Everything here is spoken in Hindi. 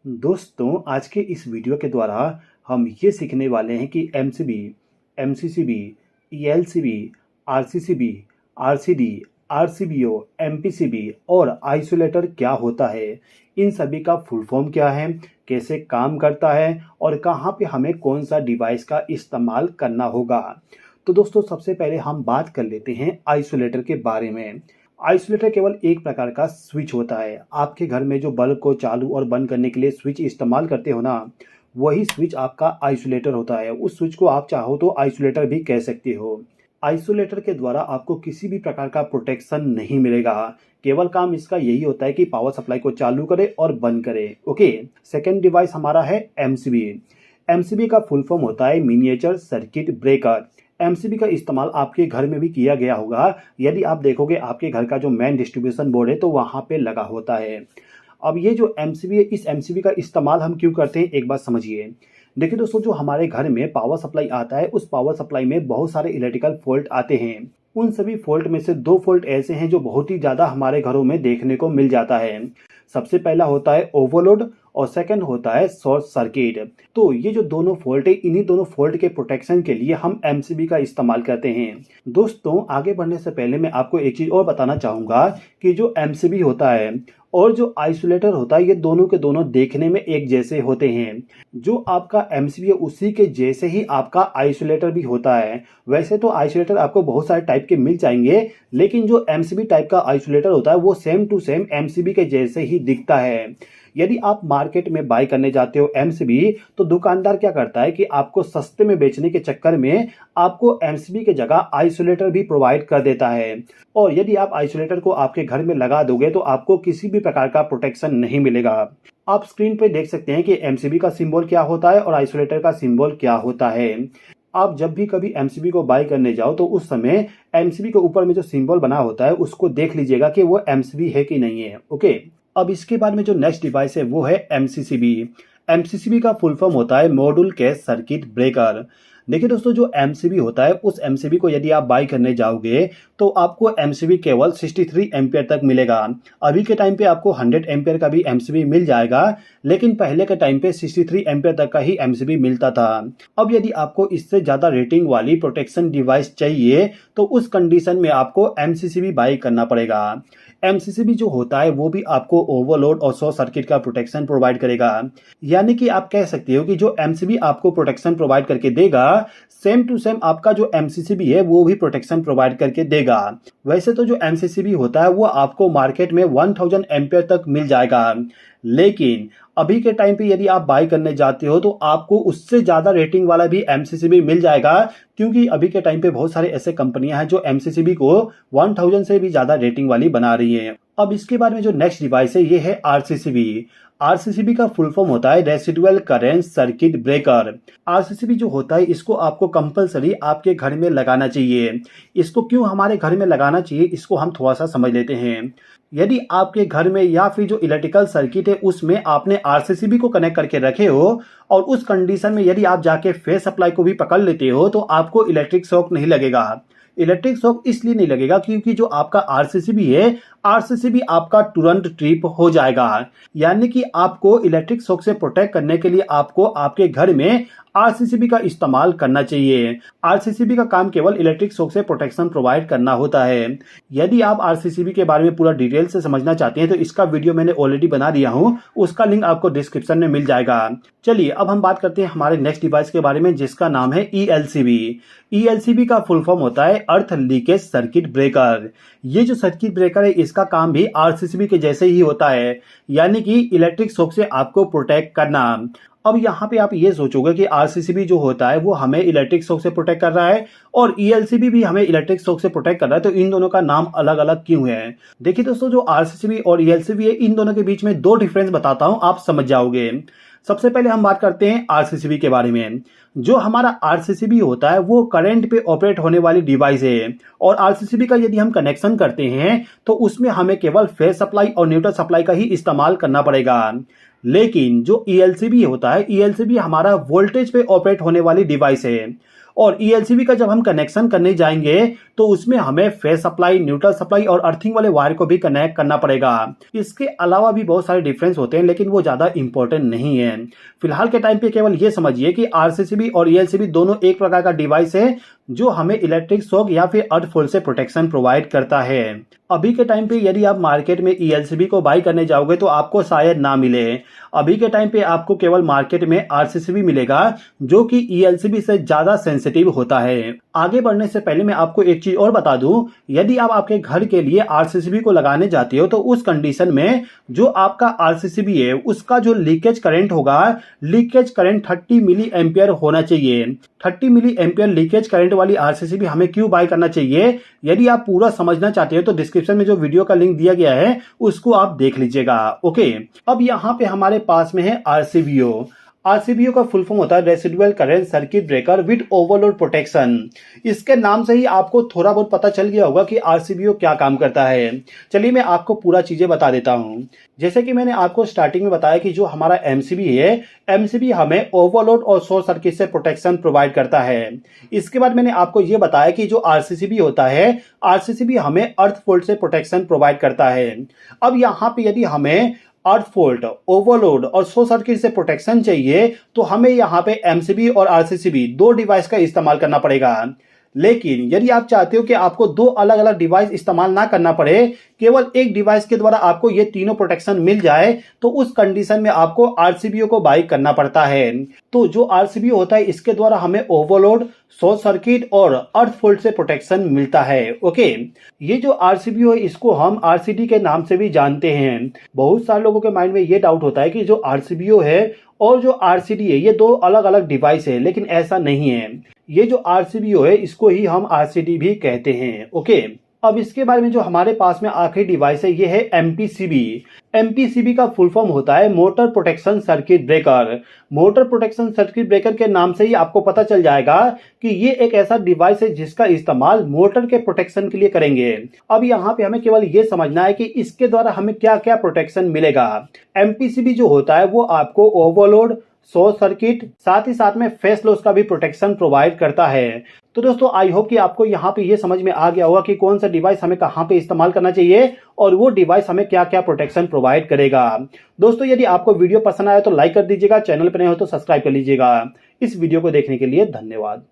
दोस्तों, आज के इस वीडियो के द्वारा हम ये सीखने वाले हैं कि MCB, MCCB, ELCB, RCCB, RCD, RCBO, MPCB और आइसोलेटर क्या होता है, इन सभी का फुल फॉर्म क्या है, कैसे काम करता है और कहाँ पे हमें कौन सा डिवाइस का इस्तेमाल करना होगा। तो दोस्तों, सबसे पहले हम बात कर लेते हैं आइसोलेटर के बारे में। आइसोलेटर केवल एक प्रकार का स्विच होता है। आपके घर में जो बल्ब को चालू और बंद करने के लिए स्विच इस्तेमाल करते हो ना, वही स्विच आपका आइसोलेटर होता है। उस स्विच को आप चाहो तो आइसोलेटर भी कह सकते हो। आइसोलेटर के द्वारा आपको किसी भी प्रकार का प्रोटेक्शन नहीं मिलेगा। केवल काम इसका यही होता है कि पावर सप्लाई को चालू करे और बंद करे। ओके। सेकेंड डिवाइस हमारा है एमसीबी। एमसीबी का फुल फॉर्म होता है मिनिएचर सर्किट ब्रेकर। एमसीबी का इस्तेमाल आपके घर में भी किया गया होगा। यदि आप देखोगे आपके घर का जो मेन डिस्ट्रीब्यूशन बोर्ड है तो वहां पे लगा होता है। अब ये जो एमसीबी है, इस एमसीबी का इस्तेमाल हम क्यों करते हैं, एक बात समझिए। देखिए दोस्तों, जो हमारे घर में पावर सप्लाई आता है, उस पावर सप्लाई में बहुत सारे इलेक्ट्रिकल फॉल्ट आते हैं। उन सभी फॉल्ट में से दो फॉल्ट ऐसे हैं जो बहुत ही ज्यादा हमारे घरों में देखने को मिल जाता है। सबसे पहला होता है ओवरलोड और सेकंड होता है शॉर्ट सर्किट। तो ये जो दोनों फॉल्ट है, इन्हीं दोनों फॉल्ट के प्रोटेक्शन के लिए हम एमसीबी का इस्तेमाल करते हैं। दोस्तों, आगे बढ़ने से पहले मैं आपको एक चीज और बताना चाहूंगा कि जो एमसीबी होता है और जो आइसोलेटर होता है, ये दोनों के दोनों देखने में एक जैसे होते हैं। जो आपका एमसीबी है उसी के जैसे ही आपका आइसोलेटर भी होता है। वैसे तो आइसोलेटर आपको बहुत सारे टाइप के मिल जाएंगे, लेकिन जो एमसीबी टाइप का आइसोलेटर होता है वो सेम टू सेम एमसीबी के जैसे ही दिखता है। यदि आप मार्केट में बाय करने जाते हो एमसीबी, तो दुकानदार क्या करता है कि आपको सस्ते में बेचने के चक्कर में आपको एमसीबी के जगह आइसोलेटर भी प्रोवाइड कर देता है। और यदि आप आइसोलेटर को आपके घर में लगा दोगे तो आपको किसी भी प्रकार का प्रोटेक्शन नहीं मिलेगा। आप स्क्रीन पे देख सकते हैं कि एमसीबी का सिंबल क्या होता है और आइसोलेटर का सिंबल क्या होता है। आप जब भी कभी एमसीबी को बाय करने जाओ तो उस समय एमसीबी के ऊपर में जो सिंबल बना होता है उसको देख लीजिएगा कि वो एमसीबी है कि नहीं है। ओके। अब इसके बाद में जो नेक्स्ट डिवाइस है वो है एमसीसीबी। एमसीसीबी का फुल फॉर्म होता है मॉड्यूल कैश सर्किट ब्रेकर। देखिए दोस्तों, जो एमसीबी होता है उस एमसीबी को यदि आप बाय करने जाओगे तो आपको एमसीबी केवल 63 एम्पियर तक मिलेगा। अभी के टाइम पे आपको 100 एम्पियर का भी एमसीबी मिल जाएगा, लेकिन पहले के टाइम पे 63 एम्पियर तक का ही एमसीबी मिलता था। अब यदि आपको इससे ज्यादा रेटिंग वाली प्रोटेक्शन डिवाइस चाहिए तो उस कंडीशन में आपको एमसीसीबी बाय करना पड़ेगा। एमसीसीबी जो होता है वो भी आपको ओवरलोड और शॉर्ट सर्किट का प्रोटेक्शन प्रोवाइड करेगा। यानी कि आप कह सकते हो कि जो एमसीबी आपको प्रोटेक्शन प्रोवाइड करके देगा, सेम टू सेम आपका जो एमसीसीबी है वो भी प्रोटेक्शन प्रोवाइड करके देगा। वैसे तो जो एमसीसीबी होता है वो आपको मार्केट में 1000 एम्पियर तक मिल जाएगा, लेकिन अभी के टाइम पे यदि आप बाय करने जाते हो तो आपको उससे ज्यादा रेटिंग वाला भी एमसीसीबी मिल जाएगा, क्योंकि अभी के टाइम पे बहुत सारे ऐसे कंपनियां हैं जो एमसीसीबी को 1000 से भी ज्यादा रेटिंग वाली बना रही है। अब इसके बाद में जो नेक्स्ट डिवाइस है ये है आरसीसीबी। आरसीसीबी का फुल फॉर्म होता है residual current circuit breaker. RCCB जो होता है इसको आपको कंपलसरी आपके घर में लगाना चाहिए। इसको क्यों हमारे घर में लगाना चाहिए, इसको हम थोड़ा सा समझ लेते हैं। यदि आपके घर में या फिर जो इलेक्ट्रिकल सर्किट है उसमें आपने आरसीसीबी को कनेक्ट करके रखे हो और उस कंडीशन में यदि आप जाके फेस सप्लाई को भी पकड़ लेते हो तो आपको इलेक्ट्रिक शॉक नहीं लगेगा। इलेक्ट्रिक शॉक इसलिए नहीं लगेगा क्योंकि जो आपका आरसीसीबी है, आरसीसीबी आपका तुरंत ट्रिप हो जाएगा। यानी कि आपको इलेक्ट्रिक शॉक से प्रोटेक्ट करने के लिए आपको आपके घर में आरसीसीबी का इस्तेमाल करना चाहिए। आरसीसीबी का काम केवल इलेक्ट्रिक शॉक से प्रोटेक्शन प्रोवाइड करना होता है। यदि आप आरसीसीबी के बारे में पूरा डिटेल से समझना चाहते हैं तो इसका वीडियो मैंने ऑलरेडी बना दिया हूं, उसका लिंक आपको डिस्क्रिप्शन में मिल जाएगा। चलिए अब हम बात करते हैं हमारे नेक्स्ट डिवाइस के बारे में, जिसका नाम है ईएलसीबी। ईएलसीबी का फुल फॉर्म होता है अर्थ लीकेज सर्किट ब्रेकर। ये जो सर्किट ब्रेकर है इसका काम भी आरसीसीबी के जैसे ही होता है, यानी कि इलेक्ट्रिक शॉक से आपको प्रोटेक्ट करना। अब यहाँ पे आप ये सोचोगे कि आरसीसीबी जो होता है वो हमें इलेक्ट्रिक शॉक से प्रोटेक्ट कर रहा है और ईएलसीबी भी हमें इलेक्ट्रिक शॉक से प्रोटेक्ट कर रहा है, तो इन दोनों का नाम अलग अलग क्यों है। देखिए दोस्तों, जो आरसीसीबी और ईएलसीबी है इन दोनों के बीच में दो डिफरेंस बताता हूं, आप समझ जाओगे। सबसे पहले हम बात करते हैं आरसीसीबी के बारे में। जो हमारा आरसीसीबी होता है वो करंट पे ऑपरेट होने वाली डिवाइस है और आरसीसीबी का यदि हम कनेक्शन करते हैं तो उसमें हमें केवल फेज सप्लाई और न्यूट्रल सप्लाई का ही इस्तेमाल करना पड़ेगा। लेकिन जो ईएलसीबी होता है, ईएलसीबी हमारा वोल्टेज पे ऑपरेट होने वाली डिवाइस है और ईएलसीबी का जब हम कनेक्शन करने जाएंगे तो उसमें हमें फेस सप्लाई, न्यूट्रल सप्लाई और अर्थिंग वाले वायर को भी कनेक्ट करना पड़ेगा। इसके अलावा भी बहुत सारे डिफरेंस होते हैं, लेकिन वो ज्यादा इंपॉर्टेंट नहीं है। फिलहाल के टाइम पे केवल ये समझिए कि आरसीसीबी और ईएलसीबी दोनों एक प्रकार का डिवाइस है जो हमें इलेक्ट्रिक शॉक या फिर अर्थफॉल से प्रोटेक्शन प्रोवाइड करता है। अभी के टाइम पे यदि आप मार्केट में ईएलसीबी को बाई करने जाओगे तो आपको शायद ना मिले। अभी के टाइम पे आपको केवल मार्केट में आरसीसीबी मिलेगा जो कि ईएलसीबी से ज्यादा सेंसिटिव होता है। आगे बढ़ने से पहले मैं आपको एक चीज और बता दूं, यदि आप आपके घर के लिए आरसीसीबी को लगाने जाते हो तो उस कंडीशन में जो आपका आरसीसीबी है उसका जो लीकेज करंट होगा, लीकेज करंट 30 मिली एम्पियर होना चाहिए। 30 मिली एम्पियर लीकेज करंट वाली आरसीसीबी हमें क्यों बाय करना चाहिए, यदि आप पूरा समझना चाहते हो तो डिस्क्रिप्शन में जो वीडियो का लिंक दिया गया है उसको आप देख लीजिएगा। ओके, अब यहाँ पे हमारे पास में है आरसीबीओ। आरसीबीओ का फुल फॉर्म होता है residual current circuit breaker with overload protection. इसके नाम से ही आपको थोड़ा बहुत पता चल गया होगा कि आरसीबीओ क्या काम करता है। चलिए मैं आपको पूरा चीजें बता देता हूं। जैसे कि मैंने आपको स्टार्टिंग में बताया कि जो हमारा एमसीबी है, एमसीबी हमें ओवरलोड और शॉर्ट सर्किट से प्रोटेक्शन प्रोवाइड करता है। इसके बाद मैंने आपको यह बताया कि जो आरसीसीबी होता है, आरसीसीबी हमें अर्थ फॉल्ट से प्रोटेक्शन प्रोवाइड करता है। अब यहाँ पे यदि हमें अर्थ फॉल्ट, ओवरलोड और शॉर्ट सर्किट से प्रोटेक्शन चाहिए तो हमें यहाँ पे एमसीबी और आरसीसीबी दो डिवाइस का इस्तेमाल करना पड़ेगा। लेकिन यदि आप चाहते हो कि आपको दो अलग अलग डिवाइस इस्तेमाल ना करना पड़े, केवल एक डिवाइस के द्वारा आपको ये तीनों प्रोटेक्शन मिल जाए, तो उस कंडीशन में आपको आरसीबीओ को बाई करना पड़ता है। तो जो आरसीबीओ होता है इसके द्वारा हमें ओवरलोड, शॉर्ट सर्किट और अर्थ फॉल्ट से प्रोटेक्शन मिलता है। ओके, ये जो आरसीबीओ है इसको हम आरसीडी के नाम से भी जानते हैं। बहुत सारे लोगों के माइंड में ये डाउट होता है कि जो आरसीबीओ है और जो आरसीडी है ये दो अलग अलग डिवाइस है, लेकिन ऐसा नहीं है। ये जो आरसीबीओ है इसको ही हम आरसीडी भी कहते हैं। ओके, अब इसके बारे में जो हमारे पास में आखिरी डिवाइस है ये है एमपीसीबी। एमपीसीबी का फुल फॉर्म होता है motor protection circuit breaker. Motor protection circuit breaker के नाम से ही आपको पता चल जाएगा कि ये एक ऐसा डिवाइस है जिसका इस्तेमाल मोटर के प्रोटेक्शन के लिए करेंगे। अब यहाँ पे हमें केवल ये समझना है कि इसके द्वारा हमें क्या क्या प्रोटेक्शन मिलेगा। एमपीसीबी जो होता है वो आपको ओवरलोड, शॉर्ट सर्किट, साथ ही साथ में फेस लॉस का भी प्रोटेक्शन प्रोवाइड करता है। तो दोस्तों आई होप कि आपको यहाँ पे ये समझ में आ गया होगा कि कौन सा डिवाइस हमें कहाँ पे इस्तेमाल करना चाहिए और वो डिवाइस हमें क्या क्या प्रोटेक्शन प्रोवाइड करेगा। दोस्तों यदि आपको वीडियो पसंद आया तो लाइक कर दीजिएगा, चैनल पर नए हो तो सब्सक्राइब कर लीजिएगा। इस वीडियो को देखने के लिए धन्यवाद।